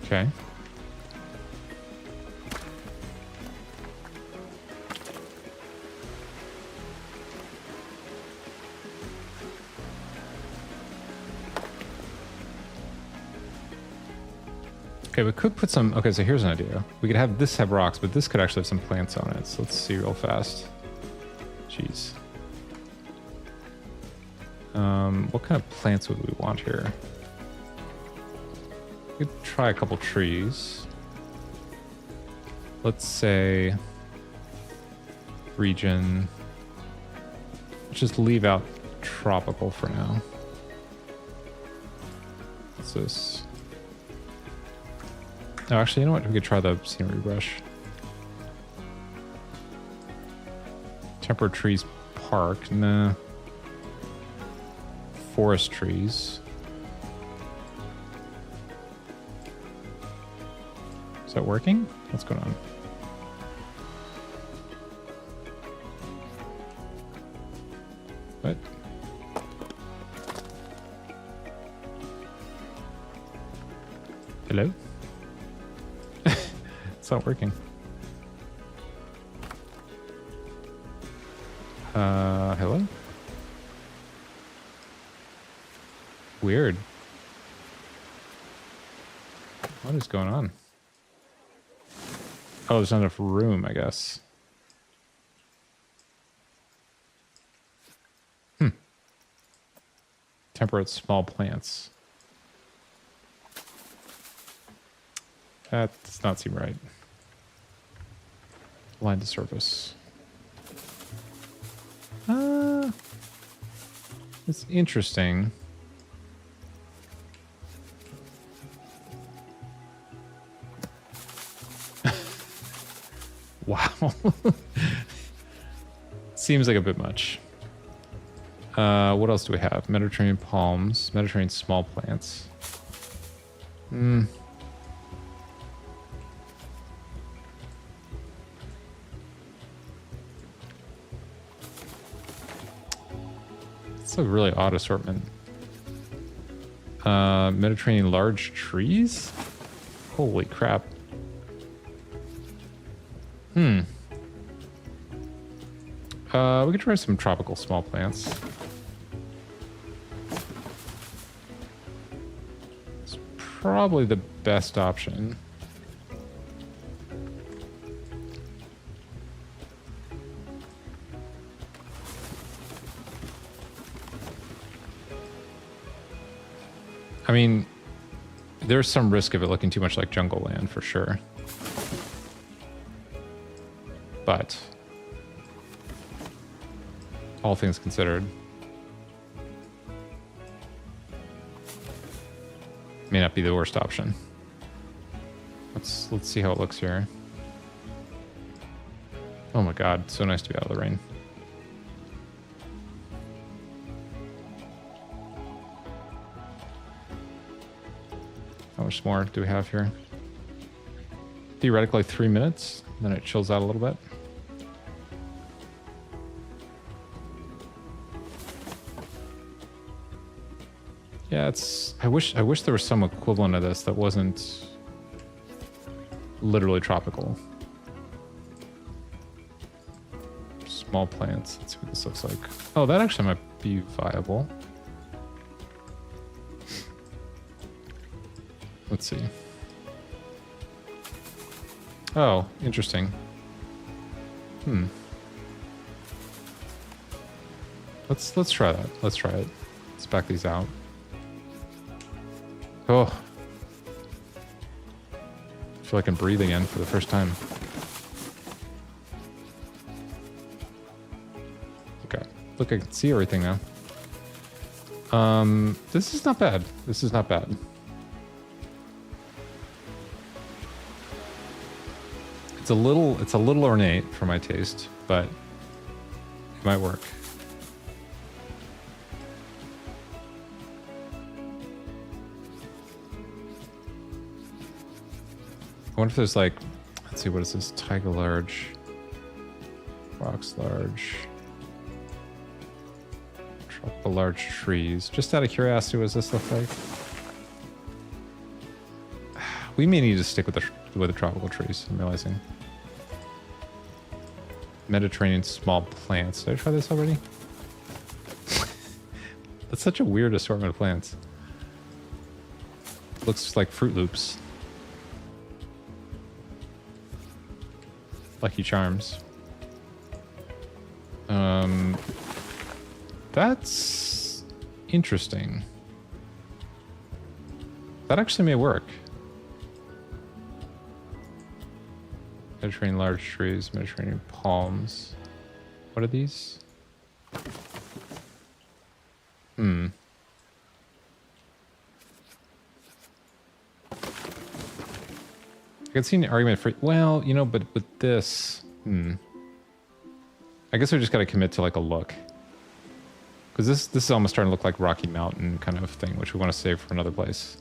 Okay. Okay, we could put some... Okay, so here's an idea. We could have this have rocks, but this could actually have some plants on it. So let's see real fast. Jeez. What kind of plants would we want here? We could try a couple trees. Let's say... region. Let's just leave out tropical for now. What's this? Oh, actually, you know what? We could try the scenery brush. Temperate trees park. Nah. Forest trees. Is that working? What's going on? What? Hello? It's not working. Hello? Weird. What is going on? Oh, there's not enough room, I guess. Temperate small plants. That does not seem right. Line to surface. It's interesting. Wow. Seems like a bit much. What else do we have? Mediterranean palms, Mediterranean small plants. It's a really odd assortment. Mediterranean large trees? Holy crap. We could try some tropical small plants. It's probably the best option. I mean, there's some risk of it looking too much like jungle land for sure. But all things considered, may not be the worst option. Let's see how it looks here. Oh my god, so nice to be out of the rain. How much more do we have here? Theoretically 3 minutes, then it chills out a little bit. Yeah, it's... I wish there was some equivalent of this that wasn't literally tropical. Small plants. Let's see what this looks like. Oh, that actually might be viable. Let's see. Oh, interesting. Let's try that. Let's try it. Let's back these out. Oh. I feel like I'm breathing in for the first time. Okay. Look, I can see everything now. This is not bad. This is not bad. It's a little ornate for my taste, but it might work. I wonder if there's like, let's see, what is this? Tiger large, rocks large, tropical large trees. Just out of curiosity, what does this look like? We may need to stick with the tropical trees, I'm realizing. Mediterranean small plants. Did I try this already? That's such a weird assortment of plants. Looks like Fruit Loops. Lucky Charms. That's interesting. That actually may work. Mediterranean large trees, Mediterranean palms. What are these? I can see an argument for, well, you know, but with this, I guess we just got to commit to like a look. Because this is almost starting to look like Rocky Mountain kind of thing, which we want to save for another place.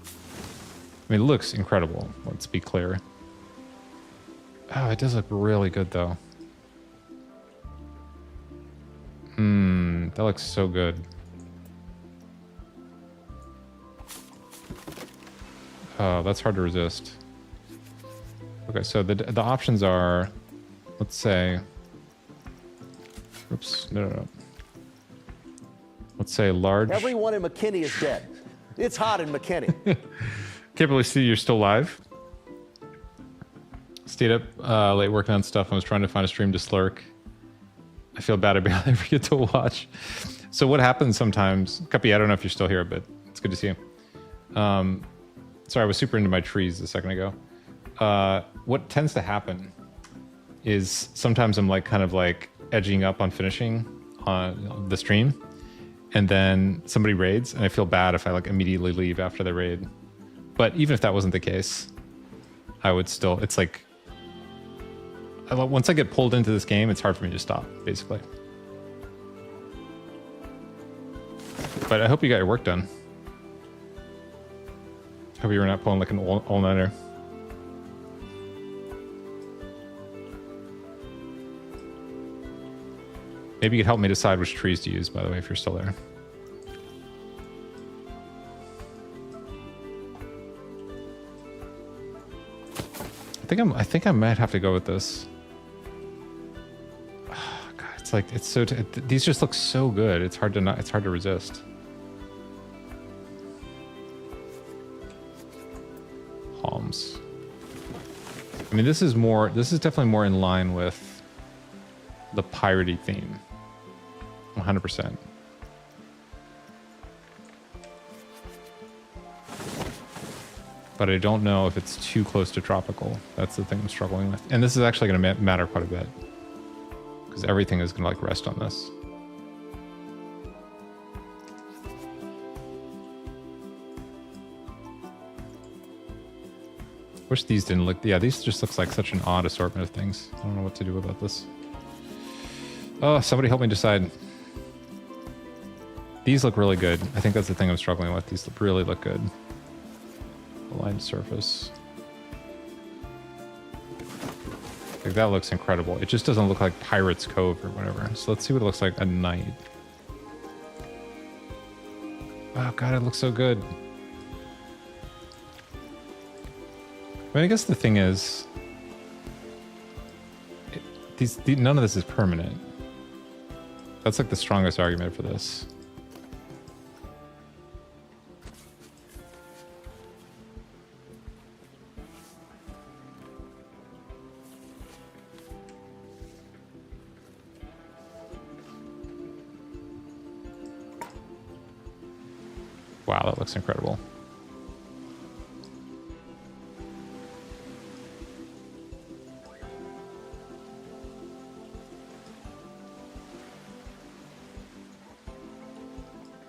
I mean, it looks incredible. Let's be clear. Oh, it does look really good, though. That looks so good. Oh, that's hard to resist. Okay, so the options are, let's say, oops, no. Let's say large. Everyone in McKinney is dead. It's hot in McKinney. Can't really see you're still live. Stayed up late working on stuff. I was trying to find a stream to slurk. I feel bad I barely ever get to watch. So what happens sometimes, Cuppy, I don't know if you're still here, but it's good to see you. Sorry, I was super into my trees a second ago. What tends to happen is sometimes I'm like kind of like edging up on finishing on the stream, and then somebody raids, and I feel bad if I like immediately leave after the raid. But even if that wasn't the case, I would still, it's like, once I get pulled into this game, it's hard for me to stop, basically. But I hope you got your work done. Hope you were not pulling like an all-nighter. Maybe you could help me decide which trees to use, by the way, if you're still there. I think I might have to go with this. Oh, God, it's like it's so. These just look so good. It's hard to resist. Palms. I mean, this is definitely more in line with the piratey theme. 100%. But I don't know if it's too close to tropical. That's the thing I'm struggling with. And this is actually going to matter quite a bit, because everything is going to like rest on this. Wish these didn't look, yeah, these just looks like such an odd assortment of things. I don't know what to do about this. Oh, somebody help me decide. These look really good. I think that's the thing I'm struggling with. These really look good. Aligned surface. Like, that looks incredible. It just doesn't look like Pirate's Cove or whatever. So let's see what it looks like at night. Oh god, it looks so good. I mean, I guess the thing is, none of this is permanent. That's like the strongest argument for this. Wow, that looks incredible.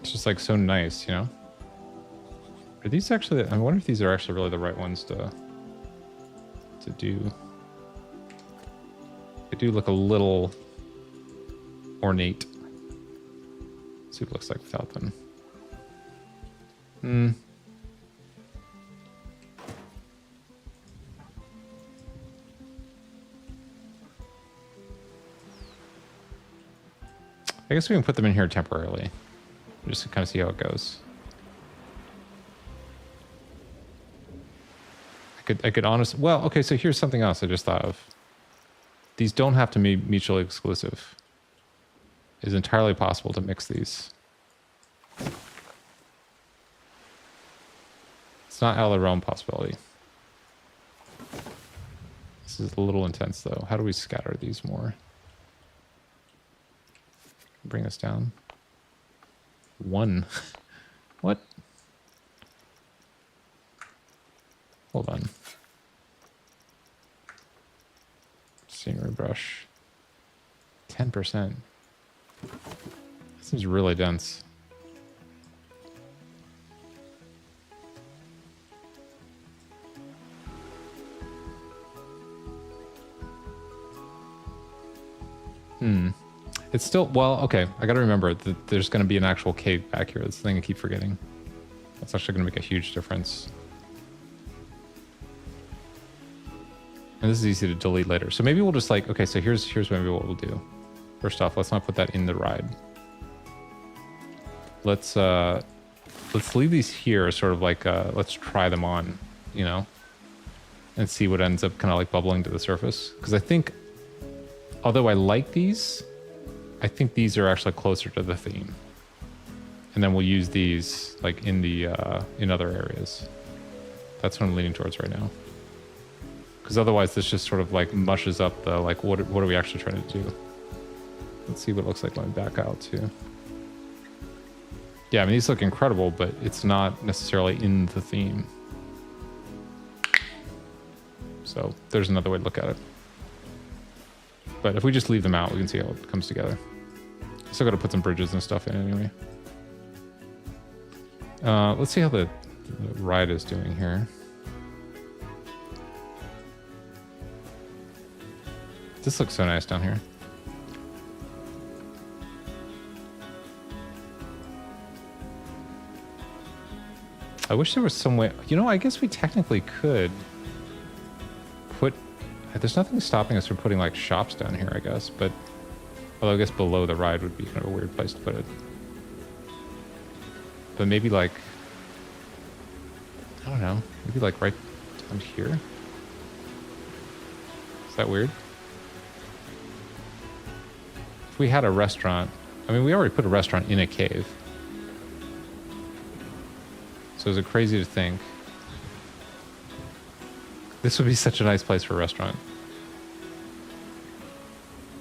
It's just like so nice, you know? Are these actually, I wonder if these are actually really the right ones to do. They do look a little ornate. Let's see what it looks like without them. I guess we can put them in here temporarily. Just to kind of see how it goes. I could honestly, well, okay, so here's something else I just thought of. These don't have to be mutually exclusive. It's entirely possible to mix these. It's not out of the realm possibility. This is a little intense though. How do we scatter these more? Bring this down. 1. What? Hold on. Scenery brush. 10%. This seems really dense. It's still, well, okay. I gotta remember that there's gonna be an actual cave back here. That's the thing I keep forgetting. That's actually gonna make a huge difference. And this is easy to delete later. So maybe we'll just like, okay, so here's maybe what we'll do. First off, let's not put that in the ride. Let's leave these here as sort of like, let's try them on, you know, and see what ends up kind of like bubbling to the surface. Because I think, although I like these, I think these are actually closer to the theme. And then we'll use these like in the, in other areas. That's what I'm leaning towards right now. Because otherwise this just sort of like mushes up the, like, what are we actually trying to do? Let's see what it looks like when we back out too. Yeah, I mean, these look incredible, but it's not necessarily in the theme. So there's another way to look at it. But if we just leave them out, we can see how it comes together. Still got to put some bridges and stuff in anyway. Let's see how the ride is doing here. This looks so nice down here. I wish there was some way, you know, I guess we technically could put, there's nothing stopping us from putting like shops down here, I guess, but although I guess below the ride would be kind of a weird place to put it. But maybe like, I don't know, maybe like right down here. Is that weird? If we had a restaurant, I mean, we already put a restaurant in a cave. So is it crazy to think this would be such a nice place for a restaurant?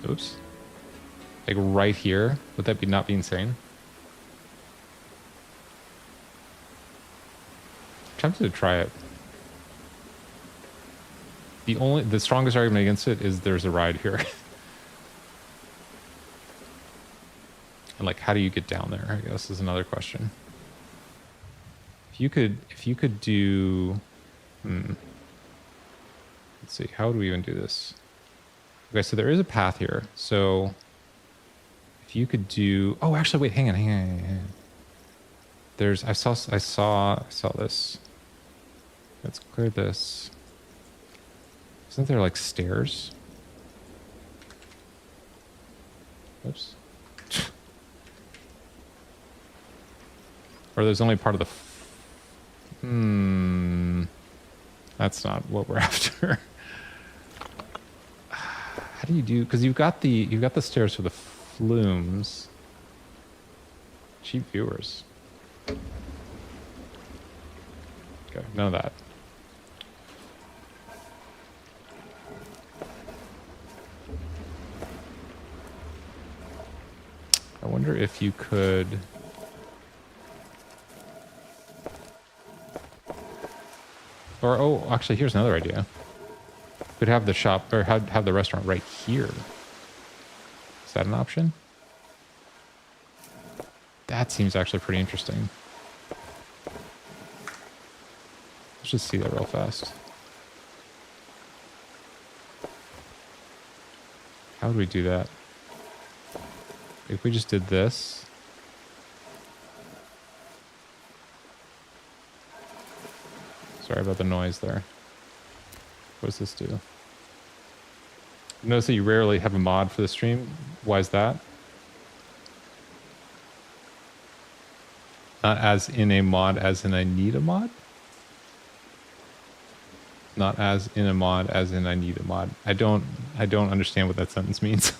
Oops. Like right here? Would that be not be insane? I'm tempted to try it. The strongest argument against it is there's a ride here. And like, how do you get down there, I guess, is another question. If you could do, let's see, how do we even do this? Okay, so there is a path here. So if you could do, oh, actually, wait, hang on. There's, I saw this. Let's clear this. Isn't there like stairs? Oops. Or there's only part of the, that's not what we're after. How do you do, because you've got the stairs for the flumes. Cheap viewers. Okay, none of that. I wonder if you could, or, oh, actually, here's another idea. Could have the shop, or have the restaurant right here. Is that an option? That seems actually pretty interesting. Let's just see that real fast. How would we do that? If we just did this. Sorry about the noise there. What does this do? Notice that you rarely have a mod for the stream. Why is that? Not as in a mod, as in I need a mod? not as in a mod, as in I need a mod. I don't understand what that sentence means.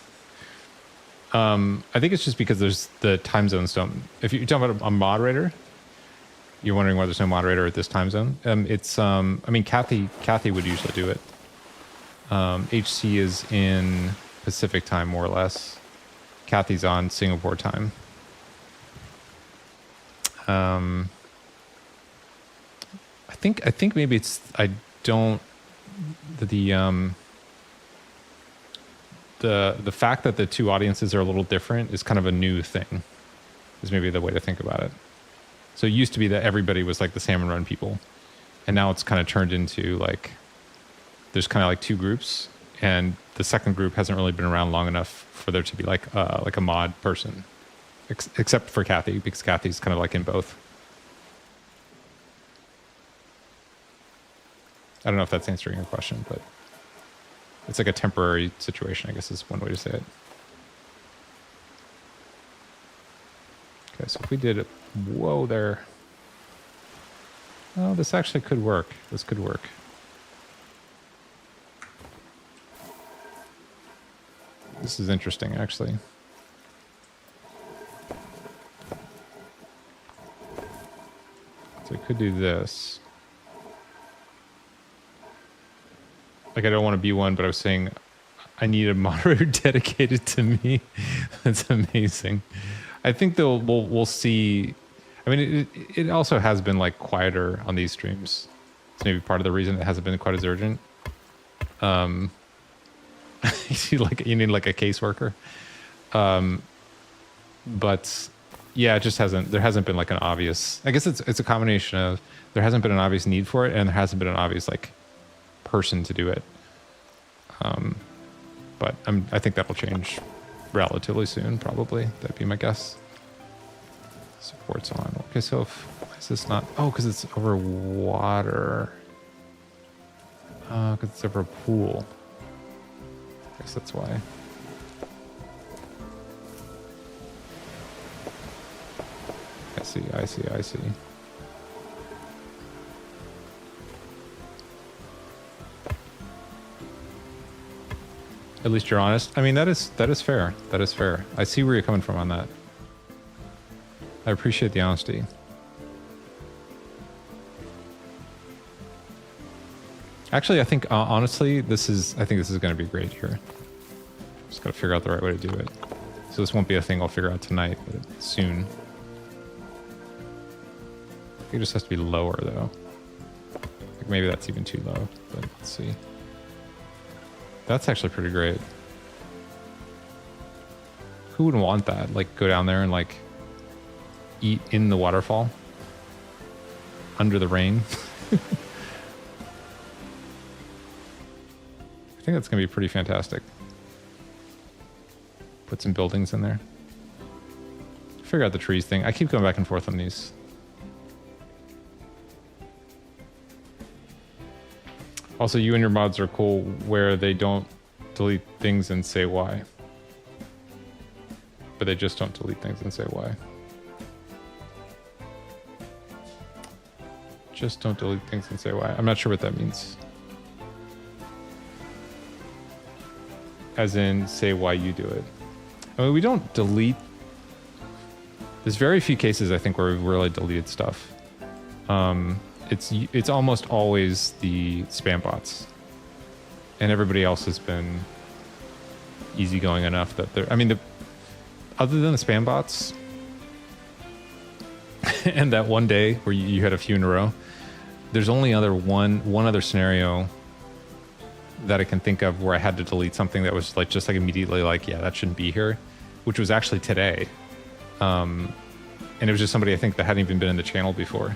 I think it's just because there's the time zones don't. If you're talking about a moderator, you're wondering why there's no moderator at this time zone. I mean, Kathy would usually do it. HC is in Pacific time, more or less. Kathy's on Singapore time. I think maybe it's the fact that the two audiences are a little different is kind of a new thing. Is maybe the way to think about it. So it used to be that everybody was like the Salmon Run people, and now it's kind of turned into like there's kind of like two groups, and the second group hasn't really been around long enough for there to be like a mod person, except for Kathy, because Kathy's kind of like in both. I don't know if that's answering your question, but it's like a temporary situation, I guess is one way to say it. Okay, so if we did it, whoa there. Oh, this actually could work. This could work. This is interesting, actually. So I could do this. Like, I don't want to be one, but I was saying I need a moderator dedicated to me. That's amazing. I think we'll see. I mean, it also has been like quieter on these streams. It's maybe part of the reason it hasn't been quite as urgent. You need like a caseworker. But yeah, it just hasn't. There hasn't been like an obvious. I guess it's a combination of there hasn't been an obvious need for it, and there hasn't been an obvious like person to do it. But I think that'll change relatively soon, probably. That'd be my guess. Support's on. Okay, so why is this not? Oh, because it's over water. Because it's over a pool. I guess that's why. I see. At least you're honest. I mean, that is fair. That is fair. I see where you're coming from on that. I appreciate the honesty. Actually, I think honestly, this is going to be great here. Just got to figure out the right way to do it. So this won't be a thing I'll figure out tonight, but soon. I think it just has to be lower though. Like maybe that's even too low, but let's see. That's actually pretty great. Who wouldn't want that? Like go down there and like eat in the waterfall under the rain. I think that's gonna be pretty fantastic. Put some buildings in there. Figure out the trees thing. I keep going back and forth on these. Also, you and your mods are cool where they don't delete things and say why. But they just don't delete things and say why. Just don't delete things and say why. I'm not sure what that means. As in, say why you do it. I mean, we don't delete. There's very few cases, I think, where we've really deleted stuff. It's almost always the spam bots, and everybody else has been easygoing enough that they're. I mean, other than the spam bots, and that one day where you had a few in a row, there's only one other scenario that I can think of where I had to delete something that was like just like immediately like, yeah, that shouldn't be here, which was actually today, and it was just somebody I think that hadn't even been in the channel before.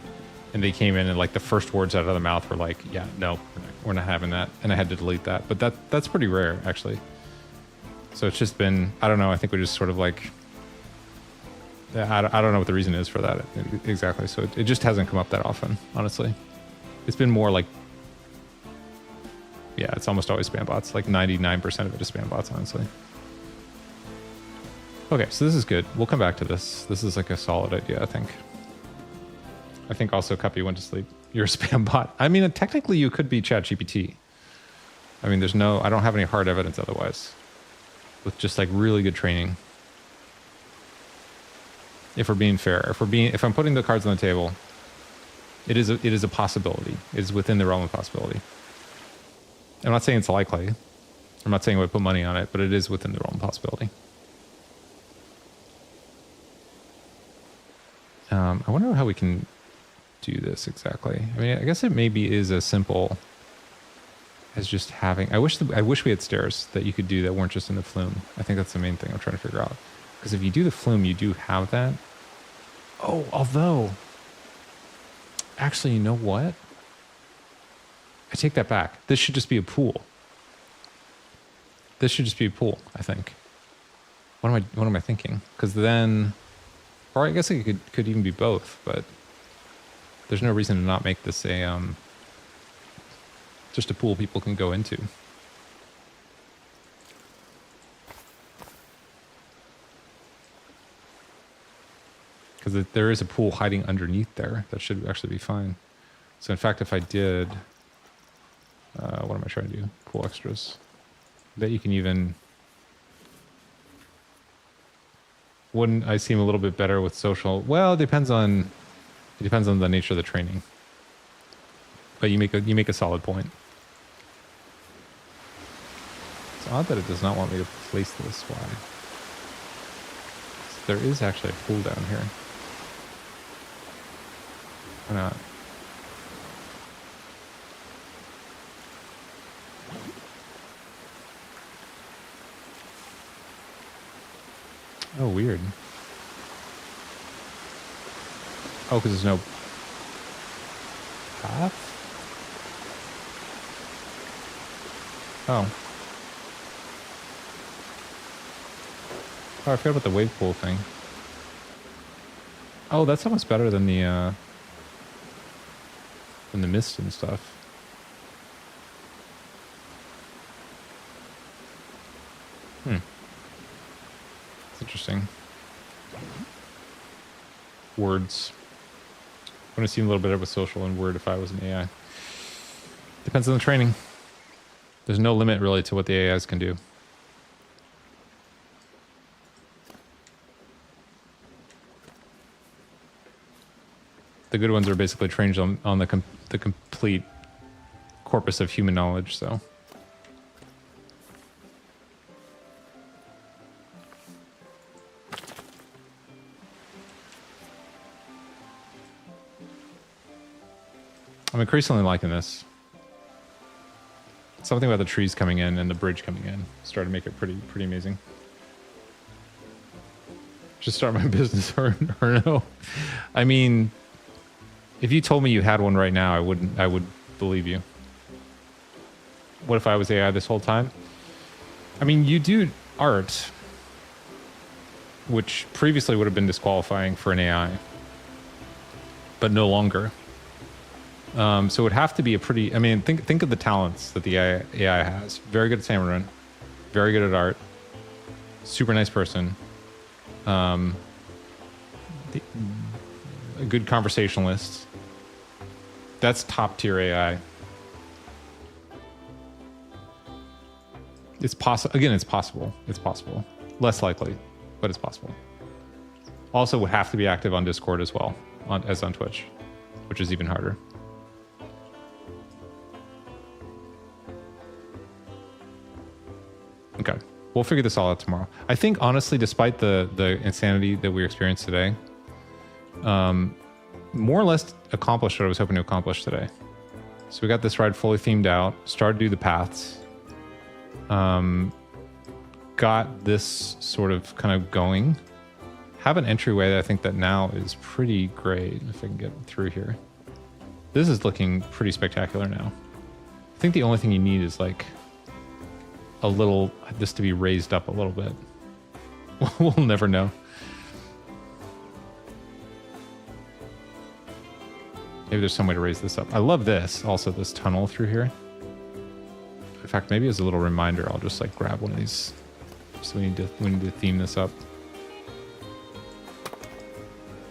And they came in and like the first words out of their mouth were like, yeah, no, we're not having that. And I had to delete that. But that's pretty rare, actually. So it's just been, I don't know. I think we just sort of like, I don't know what the reason is for that exactly. So it just hasn't come up that often, honestly. It's been more like, yeah, it's almost always spam bots. Like 99% of it is spam bots, honestly. Okay, so this is good. We'll come back to this. This is like a solid idea, I think. I think also Cuppy went to sleep. you're a spam bot. I mean, technically you could be ChatGPT. I mean, I don't have any hard evidence otherwise. With just like really good training. If we're being fair, if I'm putting the cards on the table, it is a possibility. It is within the realm of possibility. I'm not saying it's likely. I'm not saying I would put money on it, but it is within the realm of possibility. I wonder how we can do this exactly. I mean, I guess it maybe is as simple as just having. I wish we had stairs that you could do that weren't just in the flume. I think that's the main thing I'm trying to figure out. Because if you do the flume, you do have that. Oh, although, actually, you know what? I take that back. This should just be a pool. This should just be a pool, I think. What am I thinking? Because then, or I guess it could even be both, but there's no reason to not make this a just a pool people can go into. Because there is a pool hiding underneath there. That should actually be fine. So in fact, if I did, what am I trying to do? Pool extras. That you can even, wouldn't I seem a little bit better with social? Well, it depends on the nature of the training. But you make a solid point. It's odd that it does not want me to place this. Why? There is actually a pool down here. Why not? Oh, weird. Oh, because there's no path? Oh. Oh, I forgot about the wave pool thing. Oh, that's almost better than the mist and stuff. It's interesting. Words. I want to see a little bit of a social and word if I was an AI. Depends on the training. There's no limit really to what the AIs can do. The good ones are basically trained on the complete corpus of human knowledge, so. I'm increasingly liking this. Something about the trees coming in and the bridge coming in started to make it pretty amazing. Just start my business or no? I mean, if you told me you had one right now, I would believe you. What if I was AI this whole time? I mean, you do art, which previously would have been disqualifying for an AI, but no longer. So it would have to be a pretty, I mean, think of the talents that the AI has. Very good at Salmon Run, very good at art, super nice person, a good conversationalist. That's top tier AI. It's possible. Again, it's possible. It's possible. Less likely, but it's possible. Also would have to be active on Discord as well, as on Twitch, which is even harder. Okay, we'll figure this all out tomorrow. I think, honestly, despite the insanity that we experienced today, more or less accomplished what I was hoping to accomplish today. So we got this ride fully themed out, started to do the paths, got this sort of kind of going, have an entryway that I think that now is pretty great, if I can get through here. This is looking pretty spectacular now. I think the only thing you need is like a little, this to be raised up a little bit. We'll never know. Maybe there's some way to raise this up. I love this, also this tunnel through here. In fact, maybe as a little reminder, I'll just like grab one of these. So we need to theme this up.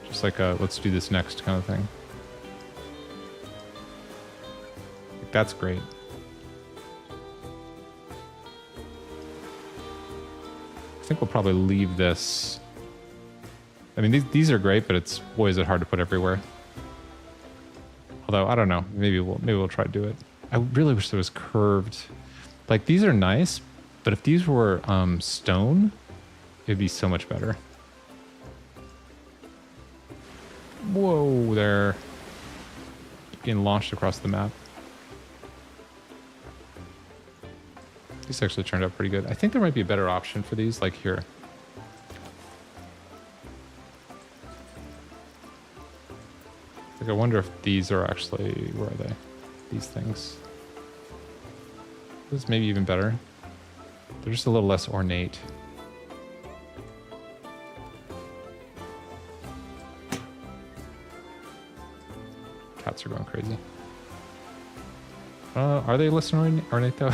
Just like a let's do this next kind of thing. that's great. I think we'll probably leave this. I mean, these are great, but it's, boy, is it hard to put everywhere. Although, I don't know. Maybe we'll try to do it. I really wish there was curved. Like, these are nice, but if these were stone, it'd be so much better. Whoa, they're getting launched across the map. These actually turned out pretty good. I think there might be a better option for these, like here. Like, I wonder if these are actually, where are they? These things. This is maybe even better. They're just a little less ornate. Cats are going crazy. Are they less ornate though?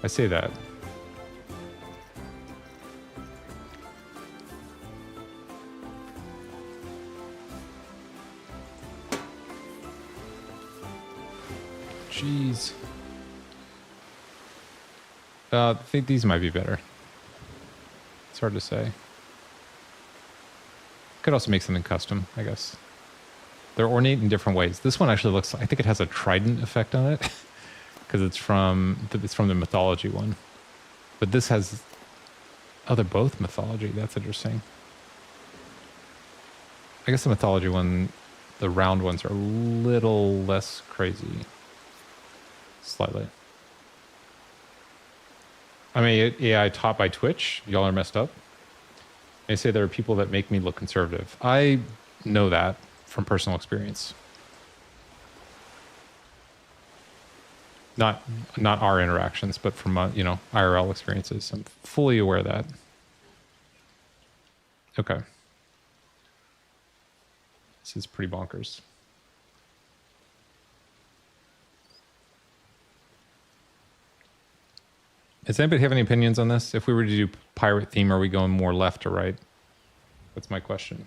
I say that. Jeez. I think these might be better. It's hard to say. Could also make something custom, I guess. They're ornate in different ways. This one actually looks, I think it has a trident effect on it because it's from the mythology one. But this has, oh, they're both mythology. That's interesting. I guess the mythology one, the round ones are a little less crazy. Slightly. I mean, AI taught by Twitch. Y'all are messed up. They say there are people that make me look conservative. I know that from personal experience. Not our interactions, but from IRL experiences. I'm fully aware of that. Okay. This is pretty bonkers. Does anybody have any opinions on this? If we were to do pirate theme, are we going more left or right? That's my question.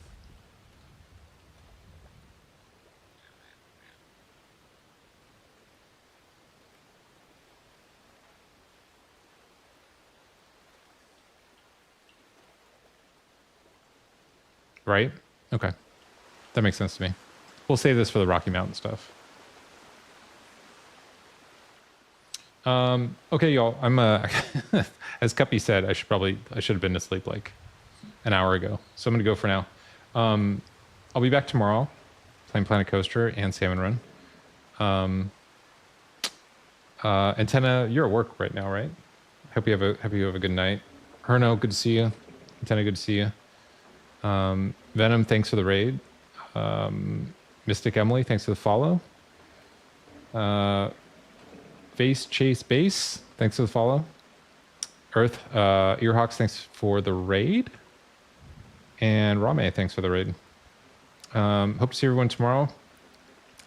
Right? Okay. That makes sense to me. We'll save this for the Rocky Mountain stuff. Okay, y'all. I'm as Cuppy said, I should have been asleep like an hour ago. So I'm gonna go for now. I'll be back tomorrow playing Planet Coaster and Salmon Run. Antenna, you're at work right now, right? Hope you have a good night. Herno, good to see you. Antenna, good to see you. Venom, thanks for the raid. Mystic Emily, thanks for the follow. Face Chase Base, thanks for the follow. Earth Earhawks, thanks for the raid. And Rame, thanks for the raid. Hope to see everyone tomorrow.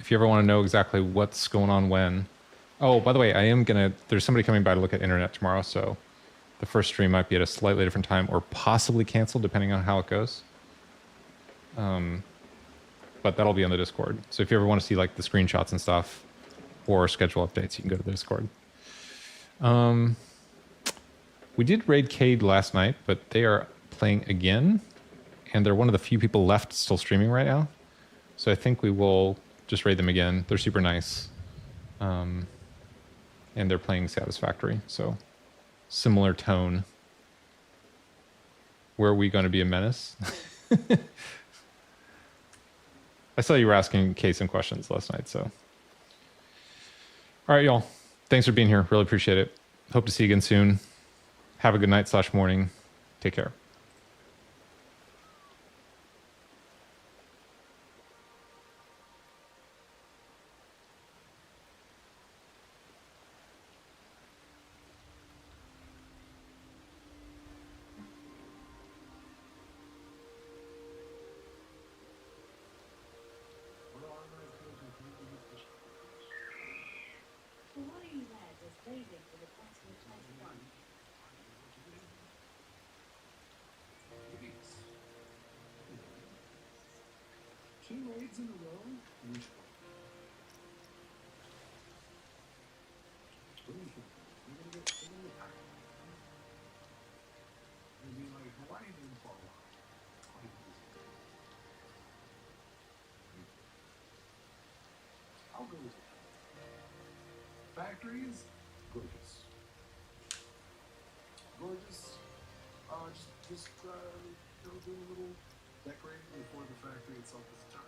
If you ever want to know exactly what's going on when. Oh, by the way, there's somebody coming by to look at internet tomorrow, so the first stream might be at a slightly different time or possibly canceled depending on how it goes. But that'll be on the Discord. So if you ever want to see like the screenshots and stuff or schedule updates, you can go to the Discord. We did raid Cade last night, but they are playing again. And they're one of the few people left still streaming right now. So I think we will just raid them again. They're super nice. And they're playing Satisfactory. So similar tone. Where are we going to be a menace? I saw you were asking Kay some questions last night, so. All right, y'all. Thanks for being here. Really appreciate it. Hope to see you again soon. Have a good night / morning. Take care. I'll go with it. Factories, gorgeous. Gorgeous. Just doing a little decorating before the factory itself is done.